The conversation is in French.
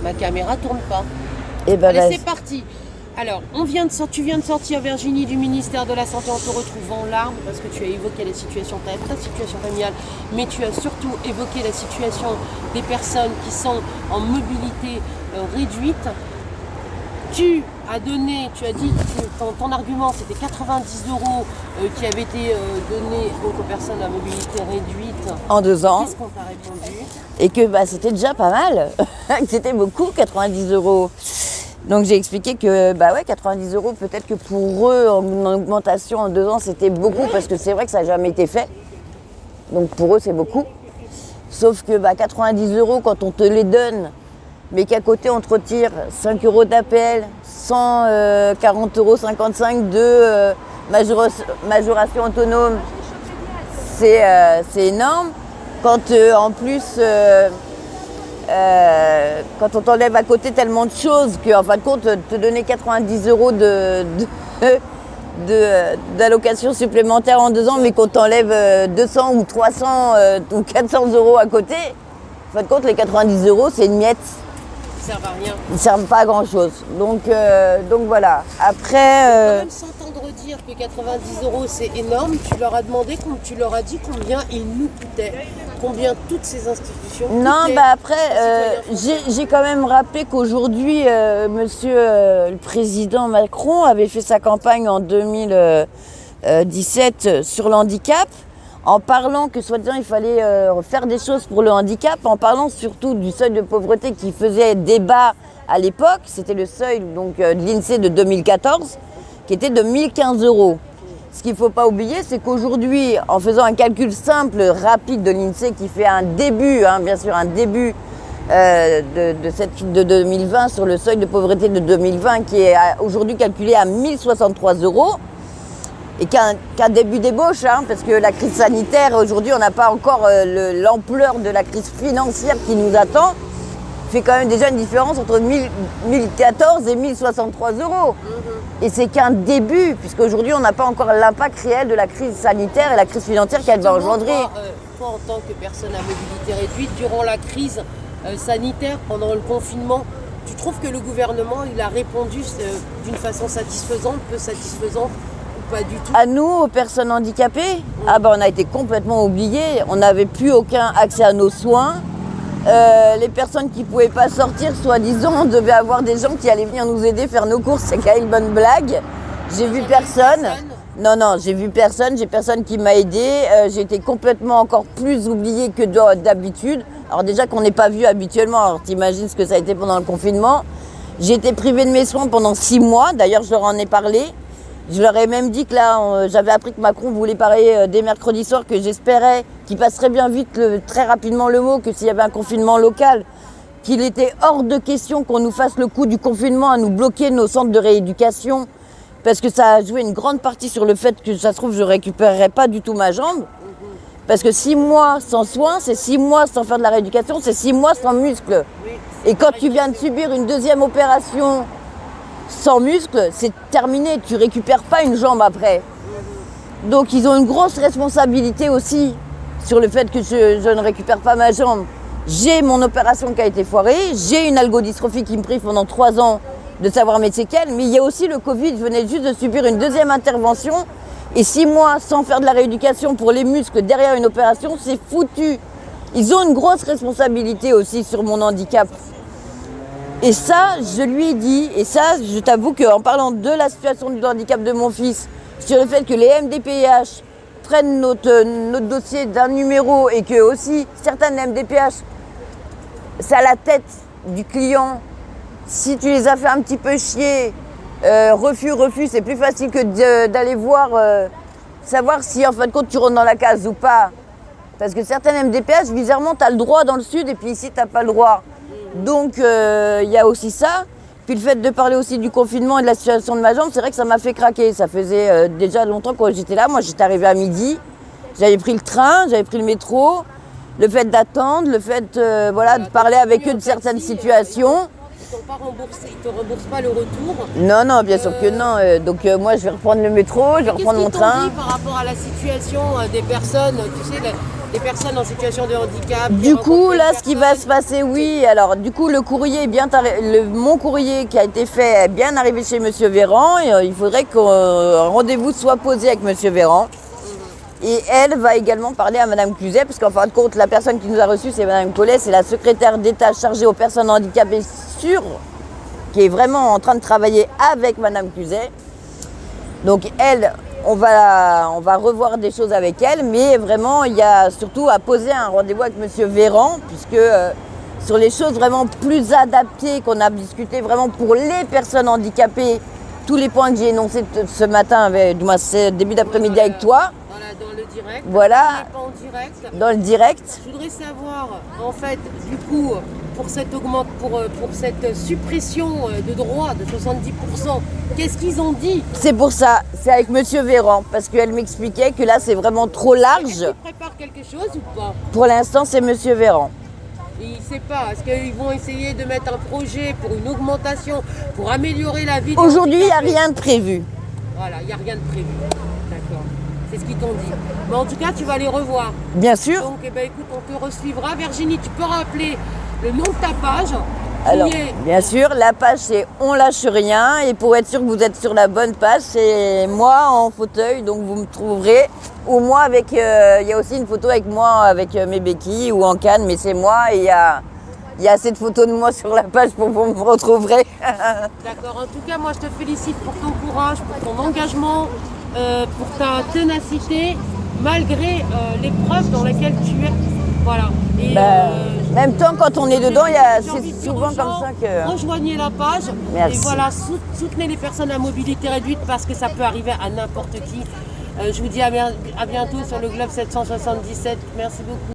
Ma caméra tourne pas. Et ben Allez, c'est parti. Alors, tu viens de sortir, Virginie, du ministère de la Santé en te retrouvant en larmes parce que tu as évoqué la situation, ta situation familiale, mais tu as surtout évoqué la situation des personnes qui sont en mobilité réduite. Tu as dit que ton argument c'était 90 euros qui avaient été donnés donc, aux personnes à mobilité réduite. En 2 ans. Qu'est-ce qu'on t'a répondu? Et que c'était déjà pas mal, que c'était beaucoup, 90 euros. Donc j'ai expliqué que 90 euros, peut-être que pour eux, en augmentation en 2 ans, c'était beaucoup, parce que c'est vrai que ça n'a jamais été fait. Donc pour eux, c'est beaucoup. Sauf que 90 euros, quand on te les donne, mais qu'à côté, on te retire 5 euros d'APL, 140 euros 55 de majoration autonome, c'est énorme. Quand en plus, quand on t'enlève à côté tellement de choses qu'en fin de compte, te donner 90 euros d'allocation supplémentaire en 2 ans, mais qu'on t'enlève 200 ou 300 ou 400 euros à côté, en fin de compte, les 90 euros, c'est une miette. Ils servent à rien. Ils ne servent pas à grand-chose. Donc voilà. Après... Quand même s'entendre dire que 90 euros, c'est énorme, tu leur as dit combien il nous coûtait, combien toutes ces institutions coûtaient. Non, après, j'ai quand même rappelé qu'aujourd'hui, monsieur le président Macron avait fait sa campagne en 2017 sur le handicap, en parlant que soi-disant il fallait faire des choses pour le handicap, en parlant surtout du seuil de pauvreté qui faisait débat à l'époque. C'était le seuil donc, de l'INSEE de 2014 qui était de 1015 euros. Ce qu'il ne faut pas oublier, c'est qu'aujourd'hui, en faisant un calcul simple, rapide de l'INSEE qui fait un début, bien sûr un début de 2020 sur le seuil de pauvreté de 2020 qui est aujourd'hui calculé à 1063 euros, et qu'un début d'ébauche, parce que la crise sanitaire, aujourd'hui, on n'a pas encore l'ampleur de la crise financière qui nous attend, fait quand même déjà une différence entre 1014 et 1063 euros. Et c'est qu'un début, puisqu'aujourd'hui, on n'a pas encore l'impact réel de la crise sanitaire et la crise financière qu'elle va engendrer. Toi, en tant que personne à mobilité réduite, durant la crise sanitaire, pendant le confinement, tu trouves que le gouvernement il a répondu d'une façon satisfaisante, peu satisfaisante? Pas du tout. À nous, aux personnes handicapées, on a été complètement oubliés. On n'avait plus aucun accès à nos soins. Les personnes qui ne pouvaient pas sortir, soi-disant, on devait avoir des gens qui allaient venir nous aider, faire nos courses. C'est quand même une bonne blague. J'ai vu personne. Non, j'ai vu personne. J'ai personne qui m'a aidé. J'ai été complètement encore plus oubliée que d'habitude. Alors déjà qu'on n'est pas vu habituellement. Alors t'imagines ce que ça a été pendant le confinement. J'ai été privée de mes soins pendant 6 mois. D'ailleurs, je leur en ai parlé. Je leur ai même dit que là, j'avais appris que Macron voulait parler dès mercredi soir, que j'espérais qu'il passerait bien vite, très rapidement le mot, que s'il y avait un confinement local, qu'il était hors de question qu'on nous fasse le coup du confinement à nous bloquer nos centres de rééducation, parce que ça a joué une grande partie sur le fait que ça se trouve, je ne récupérerais pas du tout ma jambe. Parce que 6 mois sans soins, c'est 6 mois sans faire de la rééducation, c'est 6 mois sans muscles. Et quand tu viens de subir une deuxième opération sans muscle, c'est terminé, tu récupères pas une jambe après. Donc ils ont une grosse responsabilité aussi sur le fait que je ne récupère pas ma jambe. J'ai mon opération qui a été foirée, j'ai une algodystrophie qui me prive pendant 3 ans de savoir mes séquelles, mais il y a aussi le Covid, je venais juste de subir une deuxième intervention, et 6 mois sans faire de la rééducation pour les muscles derrière une opération, c'est foutu. Ils ont une grosse responsabilité aussi sur mon handicap. Et ça, je lui ai dit, et ça, je t'avoue qu'en parlant de la situation du handicap de mon fils, sur le fait que les MDPH prennent notre dossier d'un numéro et que aussi certaines MDPH, c'est à la tête du client. Si tu les as fait un petit peu chier, refus, c'est plus facile que d'aller voir, savoir si en fin de compte tu rentres dans la case ou pas. Parce que certaines MDPH, bizarrement, tu as le droit dans le sud et puis ici, tu n'as pas le droit. Donc, il y a aussi ça. Puis le fait de parler aussi du confinement et de la situation de ma jambe, c'est vrai que ça m'a fait craquer. Ça faisait déjà longtemps que j'étais là. Moi, j'étais arrivée à midi. J'avais pris le train, j'avais pris le métro. Le fait d'attendre, le fait de parler avec eux de certaines situations. Ils t'ont pas remboursé, ils te remboursent pas le retour? Non, bien sûr que non. Donc moi, je vais reprendre le métro, je vais reprendre mon train. Qu'est-ce qu'ils t'ont dit par rapport à la situation des personnes, tu sais, des personnes en situation de handicap. Du coup, là, ce qui va se passer, oui, alors du coup, le courrier est bien mon courrier qui a été fait est bien arrivé chez Monsieur Véran. Et, il faudrait qu'un rendez-vous soit posé avec Monsieur Véran. Et elle va également parler à Madame Cluzet, parce qu'en fin de compte, la personne qui nous a reçus, c'est Madame Collet, c'est la secrétaire d'État chargée aux personnes handicapées qui est vraiment en train de travailler avec Madame Cluzet. Donc elle, on va revoir des choses avec elle, mais vraiment, il y a surtout à poser un rendez-vous avec Monsieur Véran, puisque sur les choses vraiment plus adaptées qu'on a discuté vraiment pour les personnes handicapées, tous les points que j'ai énoncés ce matin, du moins début d'après-midi avec toi. Dans le direct. Voilà. Pas en direct. Dans le direct. Je voudrais savoir, en fait, du coup, pour cette suppression de droits de 70%, qu'est-ce qu'ils ont dit? C'est pour ça, c'est avec Monsieur Véran, parce qu'elle m'expliquait que là c'est vraiment trop large. Est-ce qu'ils préparent quelque chose ou pas? Pour l'instant, c'est Monsieur Véran. Il ne sait pas. Est-ce qu'ils vont essayer de mettre un projet pour une augmentation, pour améliorer la vie des Aujourd'hui, il n'y a handicapés? rien de prévu. Voilà, il n'y a rien de prévu. D'accord. C'est ce qu'ils t'ont dit. Mais en tout cas, tu vas les revoir. Bien sûr. Donc, eh ben, écoute, on te resuivra. Virginie, tu peux rappeler le nom de ta page. Alors, bien sûr, la page c'est On lâche rien. Et pour être sûr que vous êtes sur la bonne page, c'est moi en fauteuil. Donc vous me trouverez. Ou moi avec. Il y a aussi une photo avec moi avec mes béquilles ou en canne, mais c'est moi. Et il y a assez de photos de moi sur la page pour que vous me retrouverez. D'accord. En tout cas, moi, je te félicite pour ton courage, pour ton engagement, pour ta ténacité, malgré l'épreuve dans laquelle tu es. Voilà. Et, même temps, quand on est dedans, c'est souvent comme ça que... Rejoignez la page. Merci. Et voilà, soutenez les personnes à mobilité réduite parce que ça peut arriver à n'importe qui. Je vous dis à bientôt sur le Globe 777. Merci beaucoup.